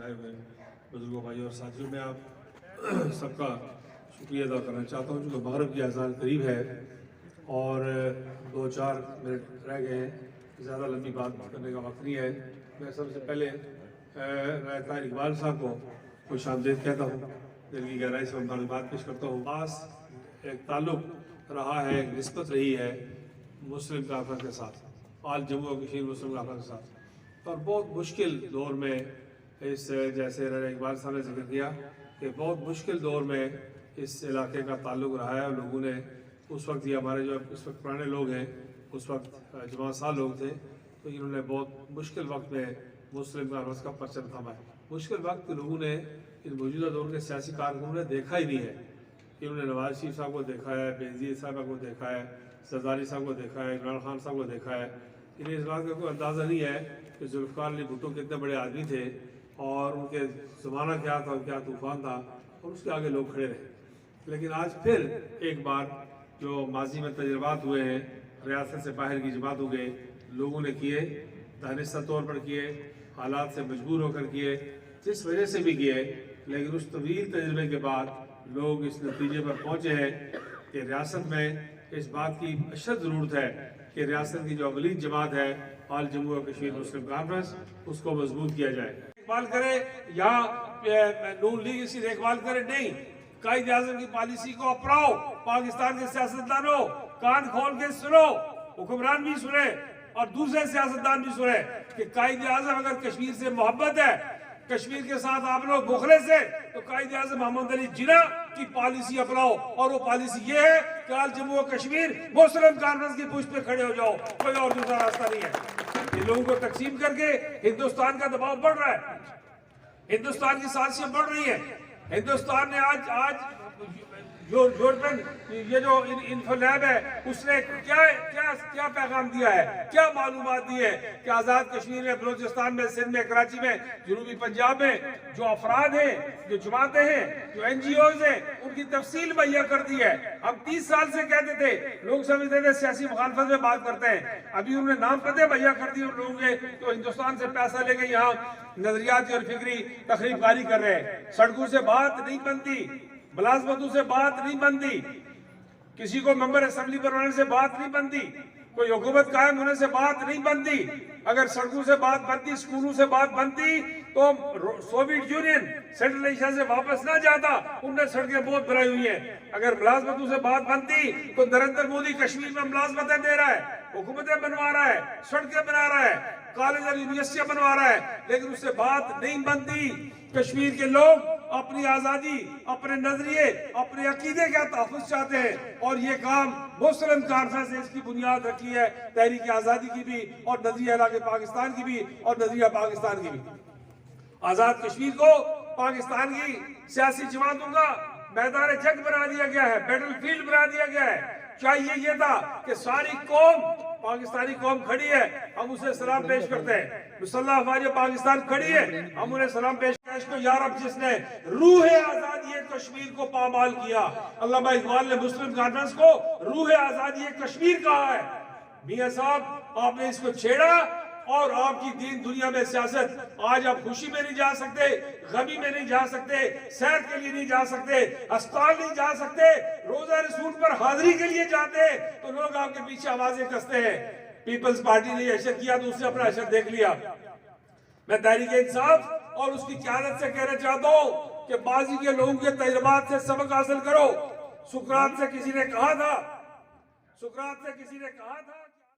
आए हुए बुजुर्गों भाई और साथियों, मैं आप सबका शुक्रिया अदा करना चाहता हूँ। जो मगरब की अज़ान करीब है और 2-4 मिनट रह गए हैं, ज़्यादा लंबी बात करने का वक्त नहीं है। मैं सबसे पहले रायता इकबाल साहब को खुश आमदीद कहता हूँ, दिल की गहराई से उनका बात पेश करता हूँ। खास एक ताल्लुक़ रहा है, एक निस्बत रही है मुस्लिम काफ़िर के साथ, आल जम्मू और कश्मीर मुस्लिम काफ़िर के साथ, और बहुत मुश्किल दौर में इस, जैसे इकबाल साहब ने जिक्र किया कि बहुत मुश्किल दौर में इस इलाके का ताल्लुक़ रहा है। और लोगों ने उस वक्त, ये हमारे जो इस वक्त पुराने लोग हैं, उस वक्त जवान साल लोग थे, तो इन्होंने बहुत मुश्किल वक्त में मुस्लिम काफ़िर का परचम थामा है। मुश्किल वक्त लोगों ने इस मौजूदा दौर के सियासी कारकुनों ने देखा ही नहीं है। इन्होंने नवाज शरीफ साहब को देखा है, बेनज़ीर साहब को देखा है, सरदारी साहब को देखा है, इमरान खान साहब को देखा है। इन्हें इस बात का कोई अंदाज़ा नहीं है कि जुल्फ़िकार अली भुट्टो कितने बड़े आदमी थे और उनके ज़माना क्या था, क्या तूफ़ान था, और उसके आगे लोग खड़े रहे। लेकिन आज फिर एक बार जो माजी में तजर्बात हुए हैं, रियासत से बाहर की जमात हो गए, लोगों ने किए, दानिस्ता तौर पर किए, हालात से मजबूर होकर किए, जिस वजह से भी किए, लेकिन उस तवील तजर्बे के बाद लोग इस नतीजे पर पहुँचे हैं कि रियासत में इस बात की अशद ज़रूरत है कि रियासत की जो अवली जमात है, आल जम्मू और कश्मीर मुस्लिम कॉन्फ्रेंस, उसको मजबूत किया जाए। देखभाल करे या नून लीग इसकी देखभाल करे नहीं, कायद आज़म की पॉलिसी को अपनाओ। पाकिस्तान के सियासतदानों, कान खोल के सुनो, हुक्मरान भी सुने और दूसरे सियासतदान भी सुने कि कायद आज़म अगर कश्मीर से मोहब्बत है, कश्मीर के साथ आप लोग बुखले से, तो कायद आज़म मोहम्मद अली जिन्ना की पॉलिसी अपनाओ। और वो पॉलिसी ये है कि आल जम्मू और कश्मीर मुस्लिम कॉन्फ्रेंस की पुष्ट पे खड़े हो जाओ, कोई और दूसरा रास्ता नहीं है। इन लोगों को तकसीम करके हिंदुस्तान का दबाव बढ़ रहा है, हिंदुस्तान की साजिशें बढ़ रही है। हिंदुस्तान ने आज जो यूरोपियन ये जो इन्फोलैब है, उसने क्या क्या क्या पैगाम दिया है, क्या मालूमात दी है कि आज़ाद कश्मीर में, बलूचिस्तान में, सिंध में, कराची में, जनूबी पंजाब में जो अफराद हैं, जो जमातें हैं, जो NGOs हैं, उनकी तफसील मुहैया कर दी है। हम 30 साल से कहते थे, लोग समझते थे सियासी मुखालफत में बात करते हैं, अभी उन्होंने नाम पते मुहैया कर दिए उन लोगों के तो हिंदुस्तान से पैसा लेके यहाँ नजरियाती और फिक्री तकरीबकारी कर रहे हैं। सड़कों से बात नहीं बनती, मुलाजमतों से बात नहीं बनती, किसी को मेंबर असेंबली बनाने से बात नहीं बनती, कोई हुकूमत कायम होने से बात नहीं बनती। अगर सड़कों से बात बनती, स्कूलों से बात बनती, तो सोवियत यूनियन सेंट्रल एशिया से वापस ना जाता, उनने सड़कें बहुत बनाई हुई हैं। अगर मुलाजमतों से बात बनती तो नरेंद्र मोदी कश्मीर में मुलाजमतें दे रहा है, हुकूमतें बनवा रहा है, सड़कें बना रहा है, कॉलेज और यूनिवर्सिटियां बनवा रहा है, लेकिन उससे बात नहीं बनती। कश्मीर के लोग अपनी आज़ादी, अपने नजरिए, अपने अकीदे का तहफ़्फ़ुज़ चाहते हैं और ये काम मुस्लिम कॉन्फ्रेंस ने इसकी बुनियाद रखी है, तहरीक आज़ादी की भी और नजरिया इलाके पाकिस्तान की भी और नजरिया पाकिस्तान की भी। आज़ाद कश्मीर को पाकिस्तान की सियासी जमातों का मैदान जंग बना दिया गया है, बैटल फील्ड बना दिया गया है। चाहिए ये था कि सारी कौम, पाकिस्तानी कौम खड़ी है, हम उसे सलाम पेश करते हैं। मुसल्लह अफवाज पाकिस्तान खड़ी है, हम उन्हें सलाम पेश को यारब जिसने रूह आजादी कश्मीर को पामाल किया। अल्लामा इकबाल ने मुस्लिम कॉन्फ्रेंस को रूह आजादी कश्मीर कहा है। मियां साहब, आपने इसको छेड़ा और आपकी दीन दुनिया में सियासत, आज आप खुशी में नहीं जा सकते, गमी में नहीं जा सकते, सैर के लिए नहीं जा सकते, अस्पताल नहीं जा सकते, रोजा रसूल पर हाजिरी के लिए जाते तो लोग आपके पीछे आवाजें कसते हैं। पीपल्स पार्टी ने अशर किया तो उसने अपना अशर देख लिया। मैं तहरीक इंसाफ और उसकी क़यादत से कहना चाहता हूँ कि बाजी के लोगों के तजुर्बात से सबक हासिल करो। सुकरात से किसी ने कहा था